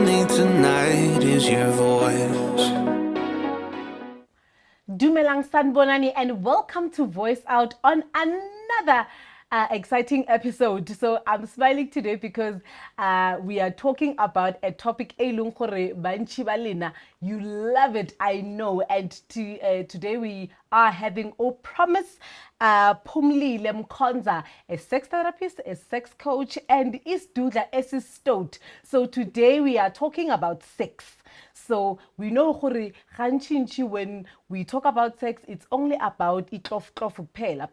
need tonight is your voice. Dumelang Sanbonani, and welcome to Voice Out on another exciting episode. So I'm smiling today because we are talking about a topic Banchibalina. You love it, I know. And today we are having Promise Pumlile Mkonza, a sex therapist, a sex coach, and Isdudla Esistot. So today we are talking about sex. So we know when we talk about sex, it's only about it,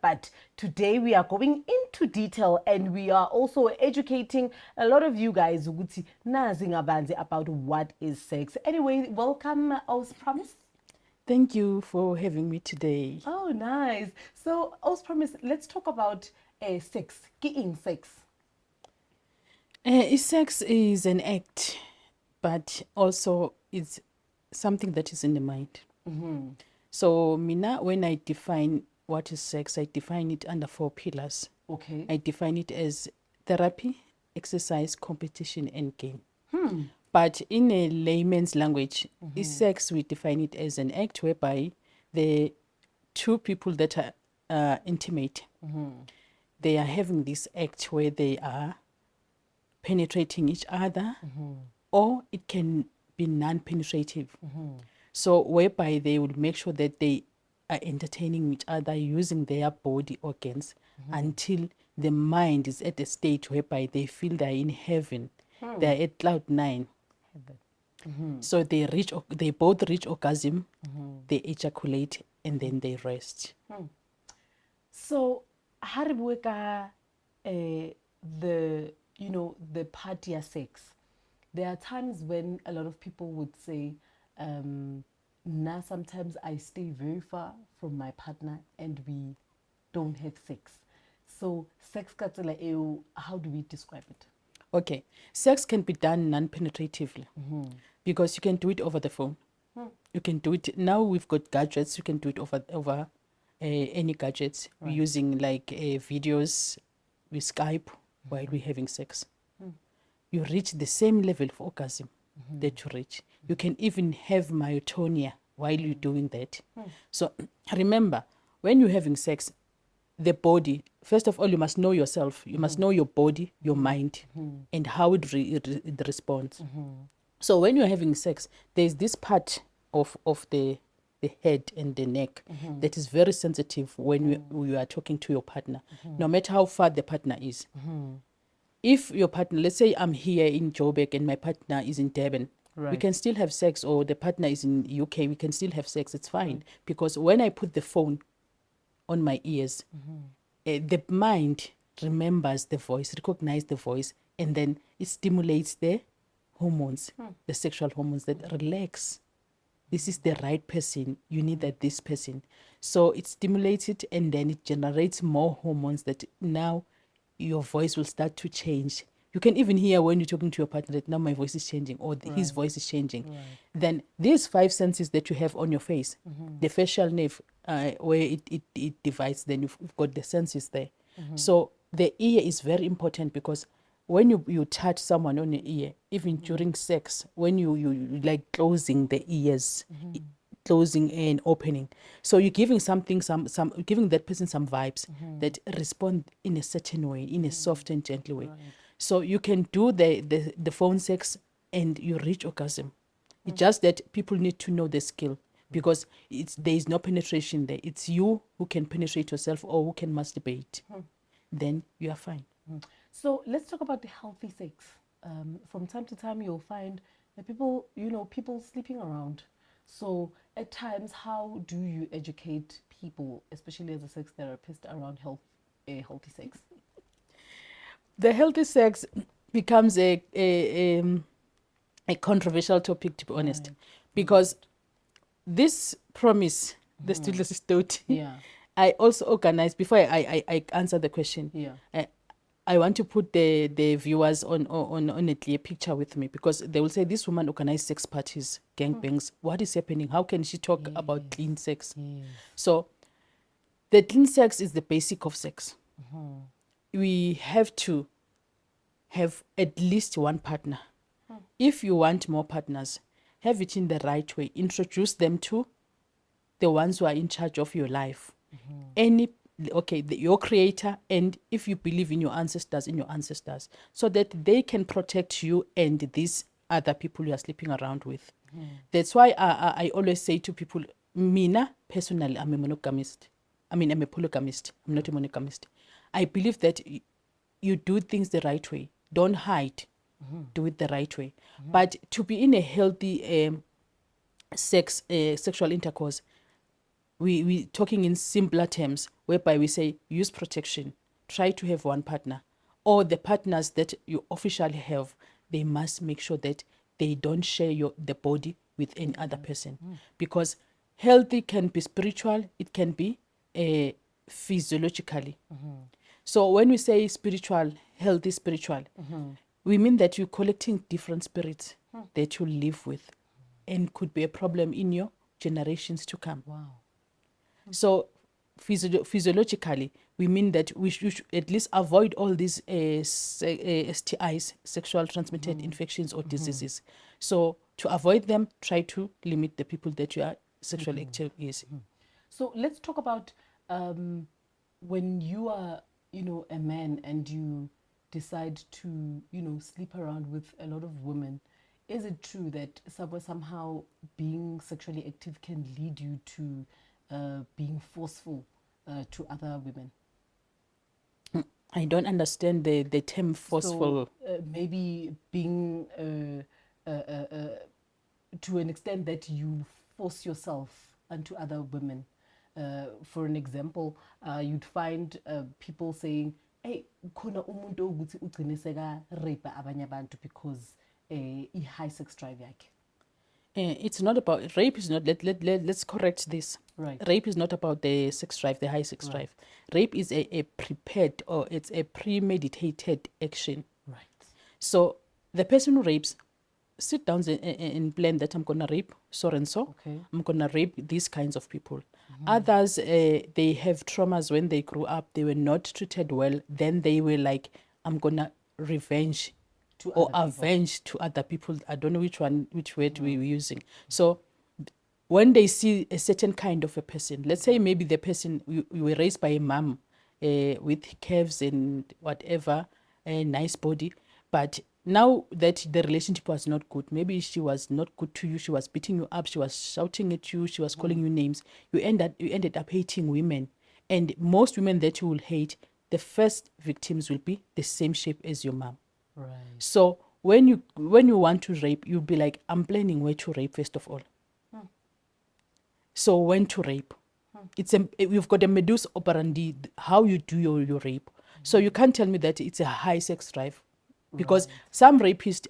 but today we are going into detail and we are also educating a lot of you guys about what is sex. Anyway, welcome, Os Promise. Thank you for having me today. Oh, nice. So, Os Promise, let's talk about sex. Kiing sex. Sex is an act, but also it's something that is in the mind. Mm-hmm. So, Mina, when I define what is sex, I define it under 4 pillars. Okay. I define it as therapy, exercise, competition, and game. But in a layman's language, sex, we define it as an act whereby the two people that are intimate, they are having this act where they are penetrating each other, or it can be non-penetrative. So whereby they will make sure that they are entertaining each other using their body organs until the mind is at a state whereby they feel they're in heaven. They're at cloud 9. So they both reach orgasm, they ejaculate, and then they rest. So, Haribueka, the party sex. There are times when a lot of people would say, now sometimes I stay very far from my partner and we don't have sex. So, sex katela how do we describe it? Okay, sex can be done non-penetratively because you can do it over the phone. You can do it now. We've got gadgets. You can do it over any gadgets. We're using like videos with Skype while we're having sex. You reach the same level of orgasm that you reach. You can even have myotonia while you're doing that. So remember, when you're having sex, the body, first of all, you must know yourself. You must know your body, your mind, and how it responds. So when you're having sex, there's this part of the head and the neck that is very sensitive when you are talking to your partner, no matter how far the partner is. If your partner, let's say I'm here in Joburg and my partner is in Durban, we can still have sex, or the partner is in UK, we can still have sex. It's fine. Because when I put the phone on my ears, the mind remembers the voice, recognizes the voice, and then it stimulates the hormones, the sexual hormones that relax. This is the right person. You need this person. So it stimulates it, and then it generates more hormones that now your voice will start to change. You can even hear when you're talking to your partner that now my voice is changing, or his voice is changing. Then these 5 senses that you have on your face, the facial nerve, where it divides, then you've got the senses there. So the ear is very important because when you touch someone on the ear, even during sex, when you like closing the ears, closing and opening, so you're giving giving that person some vibes that respond in a certain way, in a soft and gentle way. So you can do the phone sex and you reach orgasm. It's just that people need to know the skill, because there is no penetration there. It's you who can penetrate yourself or who can masturbate. Then you are fine. So let's talk about the healthy sex. From time to time, you'll find that people sleeping around. So at times, how do you educate people, especially as a sex therapist, around healthy sex? The healthy sex becomes a controversial topic, to be honest, because this promise, the Studless Stout, I also organized, before I answer the question, I want to put the viewers on a clear picture with me, because they will say, this woman organized sex parties, gangbangs. What is happening? How can she talk about clean sex? So the clean sex is the basic of sex. We have to have at least one partner. if you want more partners, have it in the right way. Introduce them to the ones who are in charge of your life. Your creator, and if you believe in your ancestors, so that they can protect you and these other people you are sleeping around with. That's why I always say to people, Mina, personally, I'm a monogamist. I'm a polygamist. I'm not a monogamist. I believe that you do things the right way. Don't hide. Do it the right way. But to be in a healthy sexual intercourse, we talking in simpler terms, whereby we say use protection, try to have one partner, or the partners that you officially have, they must make sure that they don't share the body with any other person, because healthy can be spiritual, it can be physiologically. So when we say spiritual, healthy spiritual, we mean that you're collecting different spirits that you live with, and could be a problem in your generations to come. Wow. So physiologically, we mean that we should at least avoid all these STIs, sexual transmitted infections or diseases. So to avoid them, try to limit the people that you are sexually active with. So let's talk about when you are, a man and you decide to, sleep around with a lot of women. Is it true that somehow being sexually active can lead you to being forceful to other women? I don't understand the term forceful. So maybe being to an extent that you force yourself onto other women. For an example, you'd find people saying, hey, khona umuntu ukuthi ugcine seka rape abanye abantu because high sex drive yakhe. It's not about rape. Is not let's correct this. Right. Rape is not about the sex drive, the high sex drive. Rape is a prepared, or it's a premeditated action. Right. So the person who rapes sit down and plan that I'm gonna rape so and so. Okay. I'm gonna rape these kinds of people. Others, they have traumas when they grew up. They were not treated well. Then they were like, I'm gonna revenge or avenge to other people. I don't know which word we were using. So when they see a certain kind of a person, let's say maybe the person you were raised by a mom with curves and whatever, a nice body, but now that the relationship was not good, maybe she was not good to you, she was beating you up, she was shouting at you, she was calling you names, you ended up hating women. And most women that you will hate, the first victims will be the same shape as your mom. Right. So when you want to rape, you'll be like, I'm planning where to rape first of all. So when to rape, you've got a modus operandi how you do your rape. So you can't tell me that it's a high sex drive, because some rapists,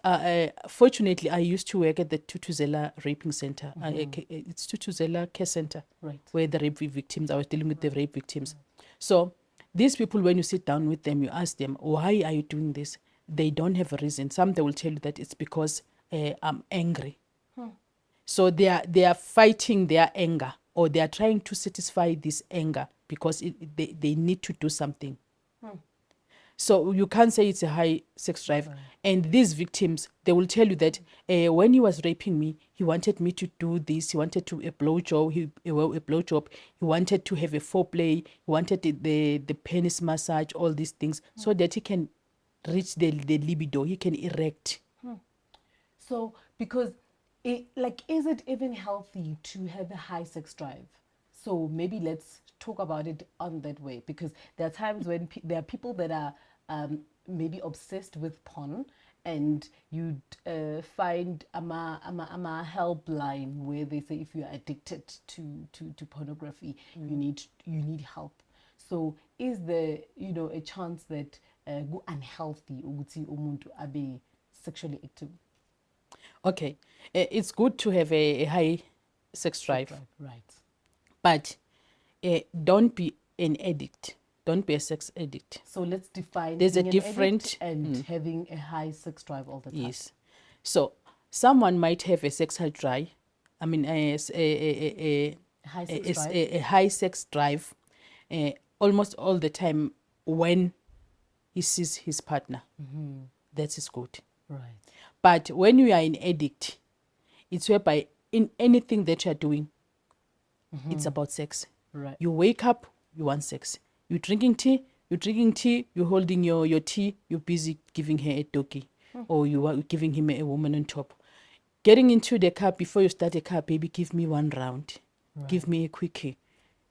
fortunately, I used to work at the Tutuzela Raping Center. It's Tutuzela Care Center, Right. where the rape victims, I was dealing with the rape victims. So these people, when you sit down with them, you ask them, why are you doing this? They don't have a reason. Some, they will tell you that it's because I'm angry. So they are fighting their anger, or they are trying to satisfy this anger because they need to do something. So you can't say it's a high sex drive. And these victims, they will tell you that when he was raping me, he wanted me to do this. He wanted to a blowjob. He wanted to have a foreplay. He wanted the penis massage, all these things, so that he can reach the libido. He can erect. So because is it even healthy to have a high sex drive? So maybe let's talk about it on that way, because there are times when there are people that are maybe obsessed with porn, and you'd find a helpline where they say if you are addicted to pornography, you need help. So is there a chance that unhealthy ukuthi umuntu abe sexually active? Okay, it's good to have a high sex drive. Right. But don't be an addict. Don't be a sex addict. So let's define. There's a being an different addict and having a high sex drive all the time. Yes. So someone might have a sexual drive. I mean, a high sex drive almost all the time when he sees his partner. That is good. Right. But when you are an addict, it's whereby in anything that you're doing, it's about sex. Right. You wake up, you want sex. You're drinking tea, you're holding your tea, you're busy giving her a doggy, or you are giving him a woman on top. Getting into the car before you start a car, baby, give me one round. Give me a quickie.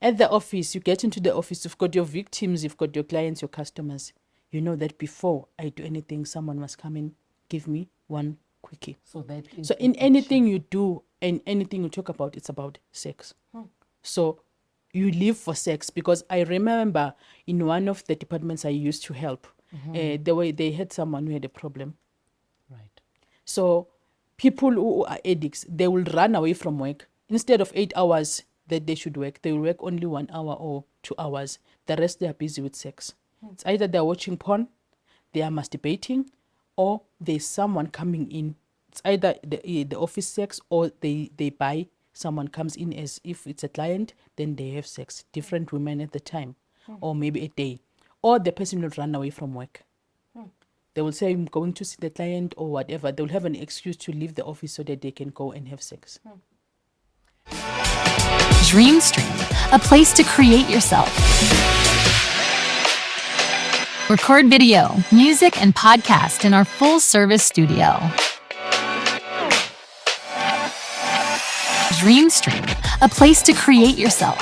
At the office, you get into the office, you've got your victims, you've got your clients, your customers. You know that before I do anything, someone must come and give me one quickie. So that is So in anything you do and anything you talk about, it's about sex. So you live for sex, because I remember in one of the departments I used to help, they had someone who had a problem. right. So people who are addicts, they will run away from work. Instead of 8 hours that they should work, they will work only 1 hour or 2 hours. The rest, they are busy with sex. It's either they're watching porn, they are masturbating, or there's someone coming in. It's either the office sex, or they buy, someone comes in, as if it's a client, then they have sex. Different women at the time, or maybe a day. Or the person will run away from work. They will say, I'm going to see the client or whatever. They will have an excuse to leave the office so that they can go and have sex. DreamStream, a place to create yourself. Record video, music, and podcast in our full-service studio. DreamStream, a place to create yourself.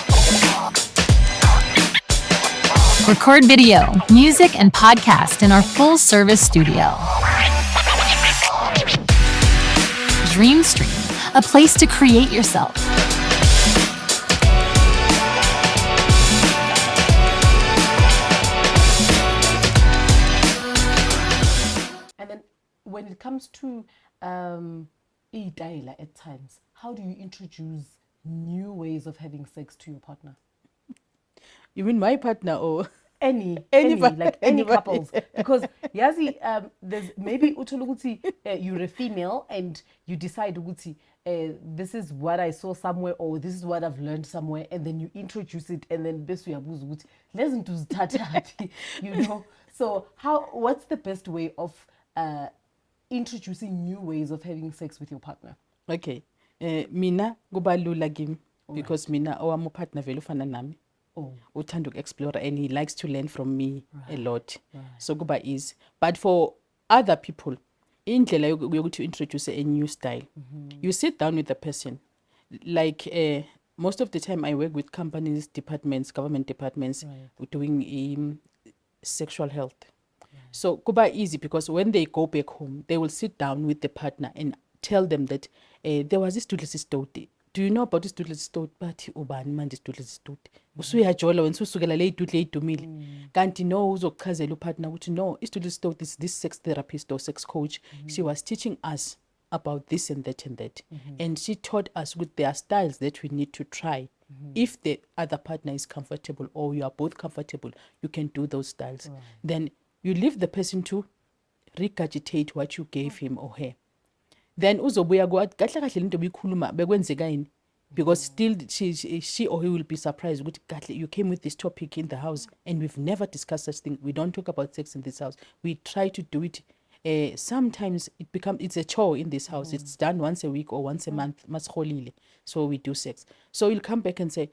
Record video, music, and podcast in our full-service studio. DreamStream, a place to create yourself. And then when it comes to e-dialer at times, how do you introduce new ways of having sex to your partner? You mean my partner or? Any Anybody. couples, because yazi there's maybe uthola ukuthi you're a female and you decide ukuthi this is what I saw somewhere, or this is what I've learned somewhere, and then you introduce it, and then bese uyabuza ukuthi lezinto zithathaphi, you know. So what's the best way of introducing new ways of having sex with your partner? Okay. Mina kubalula kimi, because mina owami partner vele ufana nami. Uthanda uku-explore, and he likes to learn from me a lot. So kuba easy. But for other people, indlela yokuthi introduce a new style, you sit down with the person. Like most of the time I work with companies, departments, government departments, doing sexual health. So kuba easy, because when they go back home, they will sit down with the partner and tell them that there was this Dudley Stote. Do you know about this Dudley Stote? But ubani manje Dudley Stote? Usuyajola when ususukela le Dudley idumile. Kanti no uzokuchazela upartner ukuthi no, Dudley Stote is this sex therapist or sex coach. She was teaching us about this and that and that. And she taught us with their styles that we need to try. If the other partner is comfortable, or you are both comfortable, you can do those styles. Then you leave the person to regurgitate what you gave him or her. Then uzobuya kwathi kahle kahle into bikhuluma bekwenzeka yini, because still she or he will be surprised ukuthi kahle you came with this topic in the house and we've never discussed such thing. We don't talk about sex in this house. We try to do it. Sometimes it's a chore in this house. It's done once a week or once a month. Masholile. So we do sex. So you'll come back and say,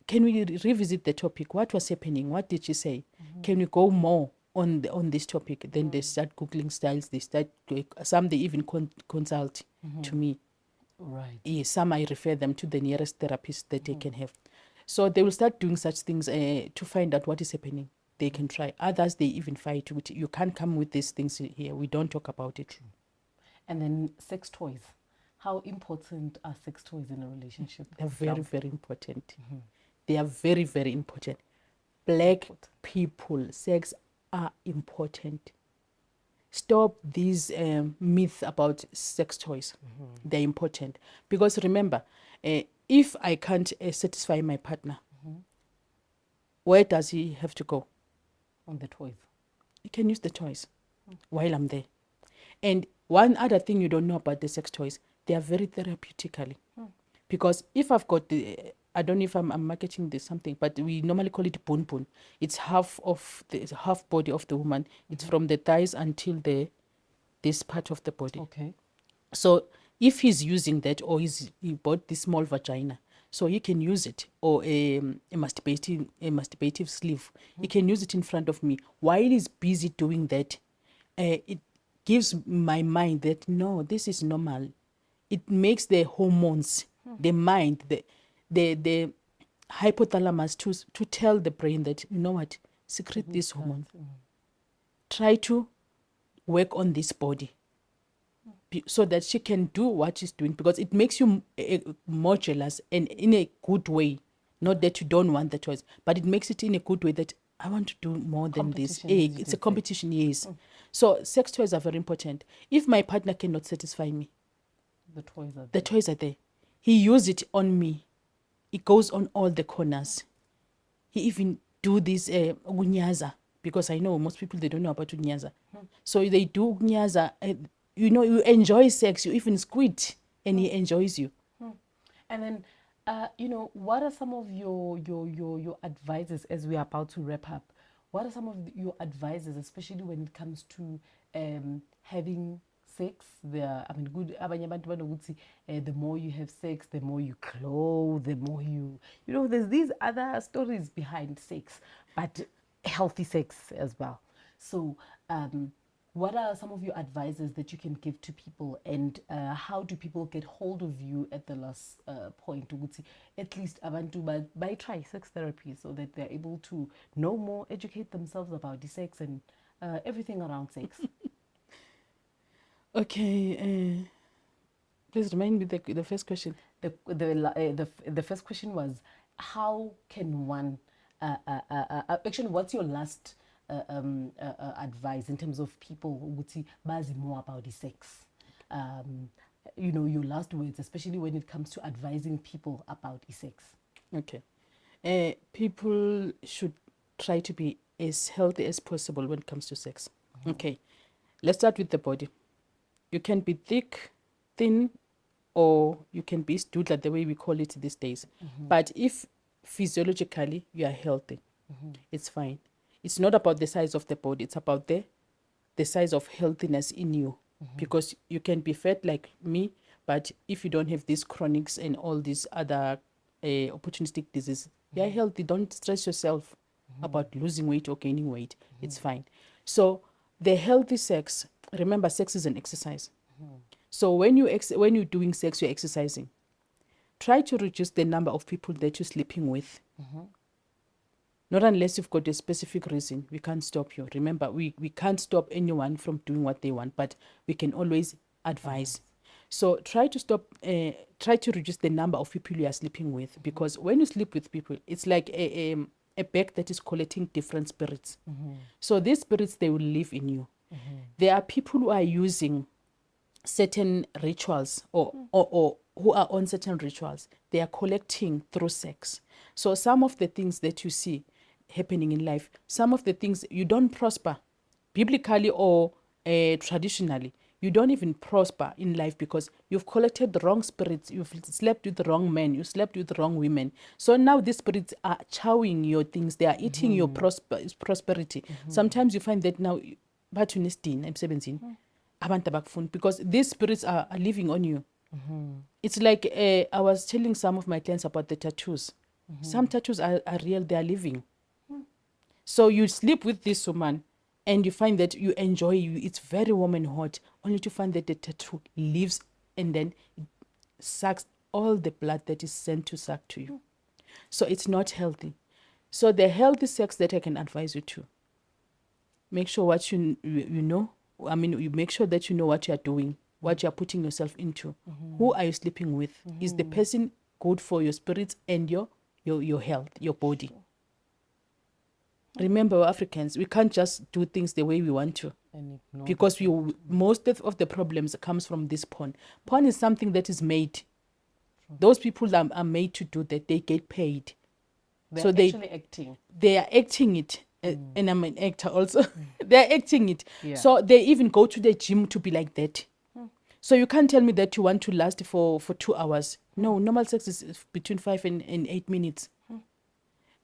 can we revisit the topic? What was happening? What did she say? Can we go more on this topic? Then they start Googling styles. They start some they even consult to me. Right. Yes, some I refer them to the nearest therapist that they can have. So they will start doing such things to find out what is happening. They can try. Others, they even fight with you can't come with these things here. We don't talk about it. And then sex toys. How important are sex toys in a relationship? They're very, very important. They are very, very important. Black people, sex are important. Stop these myths about sex toys. They're important. Because remember, if I can't satisfy my partner, where does he have to go? On the toys. You can use the toys while I'm there. And one other thing you don't know about the sex toys, they are very therapeutically. Because if I've got I don't know if I'm marketing this something, but we normally call it bun bun. It's half body of the woman. It's from the thighs until the this part of the body. Okay. So if he's using that, or he bought this small vagina, so he can use it, or a masturbative sleeve. He can use it in front of me while he's busy doing that. It gives my mind that no, this is normal. It makes the hormones, the mind, the hypothalamus to tell the brain that, you know what, secrete this hormone. Try to work on this body so that she can do what she's doing, because it makes you more jealous, and in a good way. Not that you don't want the choice, but it makes it in a good way that I want to do more than this. Competition, as you It's can a competition, yes. So sex toys are very important. If my partner cannot satisfy me, The toys are the toys are there. He used it on me. It goes on all the corners. He even do this unyaza, because I know most people, they don't know about unyaza. So they do unyaza. You enjoy sex. You even squid, and he enjoys you. And then, what are some of your advices as we are about to wrap up? What are some of your advices, especially when it comes to having sex? Good. The more you have sex, the more you clothe, the more there's these other stories behind sex, but healthy sex as well. So, what are some of your advices that you can give to people, and how do people get hold of you at the last point? At least abantu by try sex therapy, so that they're able to know more, educate themselves about the sex and everything around sex. Okay. Please remind me the first question. The first question was, how can one actually, what's your last advice in terms of people who bazi more about the sex? Your last words, especially when it comes to advising people about the sex. Okay. People should try to be as healthy as possible when it comes to sex. Okay. Let's start with the body. You can be thick, thin, or you can be stutler, the way we call it these days. But if physiologically you are healthy, it's fine. It's not about the size of the body. It's about the size of healthiness in you. Because you can be fat like me, but if you don't have these chronics and all these other opportunistic diseases, you're healthy. Don't stress yourself about losing weight or gaining weight. It's fine. So the healthy sex, remember, sex is an exercise. So when you're doing sex, you're exercising. Try to reduce the number of people that you're sleeping with. Not unless you've got a specific reason. We can't stop you. Remember, we can't stop anyone from doing what they want, but we can always advise. So try to reduce the number of people you are sleeping with, because when you sleep with people, it's like a bag that is collecting different spirits. So these spirits, they will live in you. There are people who are using certain rituals or who are on certain rituals. They are collecting through sex. So some of the things that you see happening in life, some of the things you don't prosper biblically or traditionally. You don't even prosper in life because you've collected the wrong spirits. You've slept with the wrong men. You slept with the wrong women. So now these spirits are chowing your things. They are eating your prosperity. Sometimes you find that now, I'm 17, because these spirits are living on you. It's like I was telling some of my clients about the tattoos. Some tattoos are real. They are living. So you sleep with this woman, and you find that you enjoy it's very warm and hot, only to find that the tattoo lives, and then it sucks all the blood that is sent to suck to you. So it's not healthy. So the healthy sex that I can advise you to, make sure what you know. You make sure that you know what you are doing, what you are putting yourself into. Who are you sleeping with? Is the person good for your spirits and your health, your body? Remember, we're Africans, we can't just do things the way we want to, because most of the problems comes from this porn. Porn is something that is made. Those people are made to do that. They get paid. They're so actually acting. They are acting it. And I'm an actor also. They're acting it. Yeah. So they even go to the gym to be like that. So you can't tell me that you want to last for 2 hours. No, normal sex is between 5 and 8 minutes.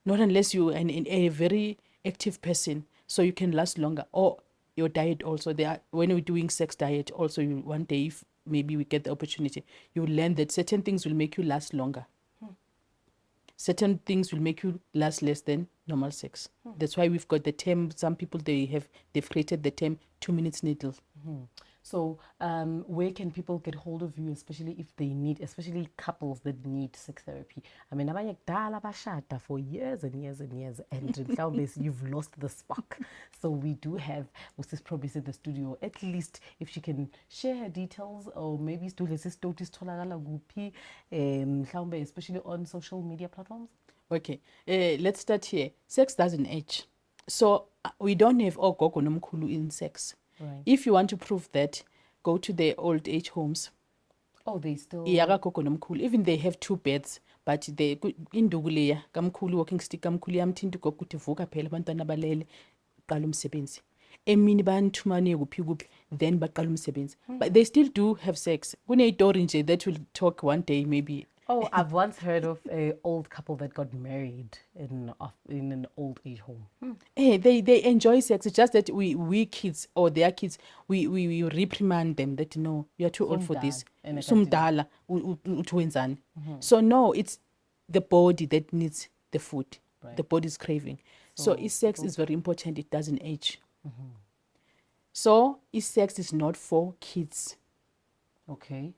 Not unless you're a very active person, so you can last longer. Or your diet also. When we're doing sex diet also, one day, if maybe we get the opportunity, you learn that certain things will make you last longer. Certain things will make you last less than normal sex. That's why we've got the term, some people, they've created the term 2 minutes needle. So, where can people get hold of you, especially if they need, especially couples that need sex therapy? I mean, abanye kudala bashada for years and years and years, and mhlawumbe you've lost the spark. So we do have Mrs. Probis in the studio. At least if she can share her details, or maybe tholakala kuphi, mhlawumbe especially on social media platforms. Okay, let's start here. Sex doesn't age. So we don't have ogogo nomkhulu in sex. Right. If you want to prove that, go to the old age homes. Oh, they still. Gogo nomkhulu. Even they have 2 beds, but they induku leya kamkhulu walking stick kamkhulu yamthinta ugogo uthi vuka phela abantwana balele qala umsebenzi. Emini bayanithumane kuphi kuphi, then baqala umsebenzi. But they still do have sex. Kuneyitori nje that will talk one day maybe. Oh, I've once heard of an old couple that got married in an old age home. They enjoy sex. It's just that we kids or their kids, we reprimand them that no, you're too old for this. Sumdala utwenzani. So no, it's the body that needs the food. Right. The body's craving. So sex is very important. It doesn't age. So sex is not for kids. Okay.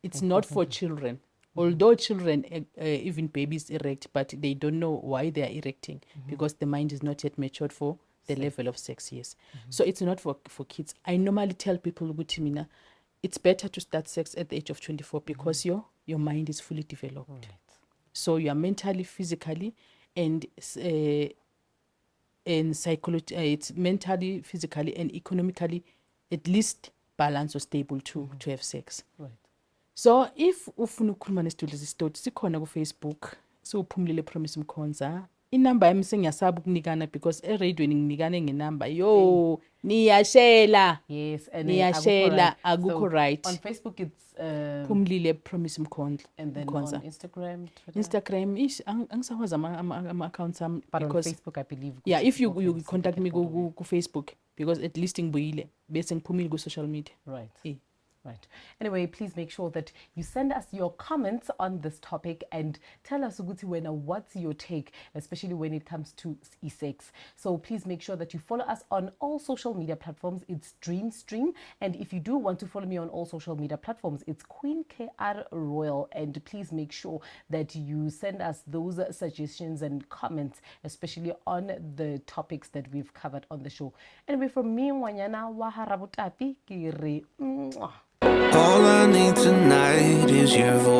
It's not for children. Although children, even babies erect, but they don't know why they are erecting because the mind is not yet matured for the level of sex, yes. So it's not for kids. I normally tell people, Gutimina, it's better to start sex at the age of 24 because your mind is fully developed. Right. So you are mentally, physically, and psychologically, it's mentally, physically, and economically at least balanced or stable to have sex. Right. So if ufuna ukukhuluma nesitulo sisitoti sikhona ku Facebook siuphumlile Promise Mkhonza inamba yami sengiyasaba ukunikana because eradioini nginikane ngenamba yo niyashela Yes, and niyashela akukho right. On Facebook it's Phumlile Promise Mkhonza, and then on Instagram, Twitter. Instagram ish angisawazi ama accounts am But because on Facebook I believe. yeah, if you contact me ku Facebook because at least ngibuyile bese ngiphumile ku social media. Right. Right. Anyway, please make sure that you send us your comments on this topic and tell us what's your take, especially when it comes to sex. So please make sure that you follow us on all social media platforms. It's Dreamstream. And if you do want to follow me on all social media platforms, it's Queen KR Royal. And please make sure that you send us those suggestions and comments, especially on the topics that we've covered on the show. Anyway, from me, Wanyana Waharabutapi, Kiri. All I need tonight is your voice.